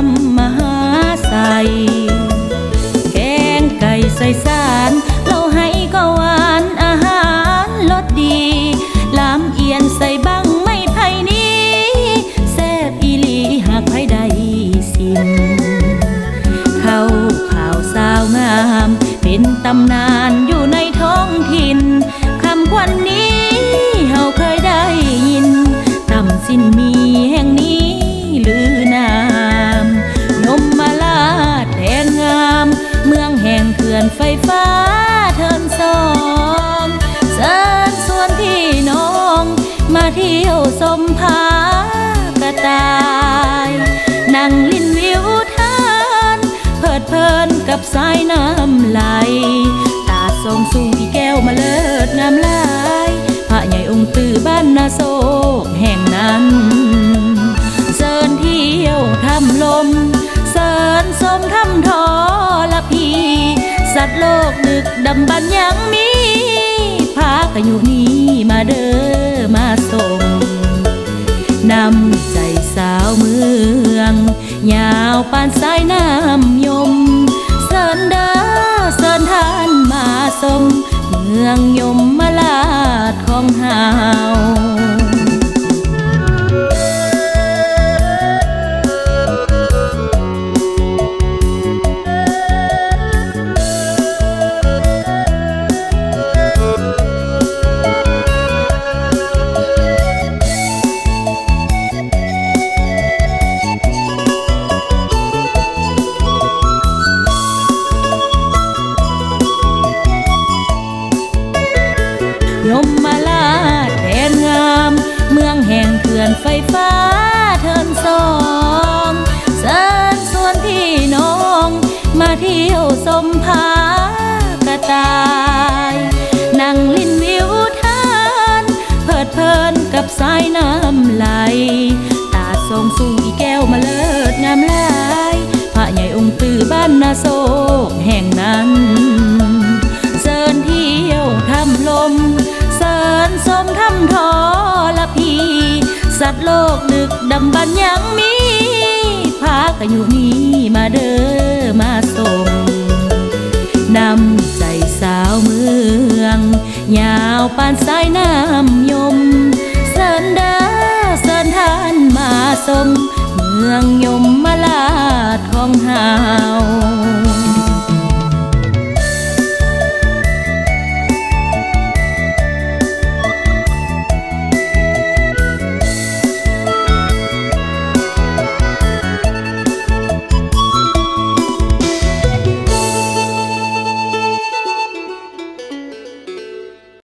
ำมหาใสแกงไก่ใส่สารเราให้ก็หวานอาหารรสดีลำเอียนใส่บังไม่ไผ่นี้แซ่บอีหลีหากไผ่ใดสิมข้าวข่าวสาวงามเป็นตำนานอยู่ในท้องถิ่นคำควันนี้เฮาเคยได้ยินตำสิ้นมีแห่งนี้ลือนามนมมาลาดแดนงามเมืองแห่งเขื่อนไฟฟ้าเทินสองเชิญชวนพี่น้องมาเที่ยวสมภากระต่ายนั่งลิ้นวิวทานเพลิดเพลินกับสายน้ำไหลตาทรงสูงอีแก้วมาเลิศงามหลายพระใหญ่องค์ตื้อบ้านนาโศกแห่งนั้นเชิญเที่ยวทำลมเชิญสมทำทอละพีสัตว์โลกดึกดำบรรยังมีพากันอยู่นี้มาเด้อมาส่งนำใจสาวเมืองยาวปานสายน้ำยมเสินเด้อเสินทานมาสมเมืองยมมาลาดของเฮา ยมมาลาดแดนงามเมืองแห่งเขื่อนไฟฟ้าเทินสองเชิญชวนพี่น้องมาเที่ยวสมภากระต่ายนั่งลิ้นวิวทานเพลิดเพลินกับสายน้ำไหลตาทรงสูงอีแก้วมาเลิศงามหลายพระใหญ่องค์ตื้อบ้านนาโศกแห่งนั้นเชิญเที่ยวทำลมเสินสมทำทอละพีสัตว์โลกดึกดำบรรยังมีพากันอยู่นี้มาเด้อมาส่งนำใจสาวเมืองยาวปานสายน้ำยมเสินเด้อเสินทานมาสมเมืองยมมาลาดของเฮา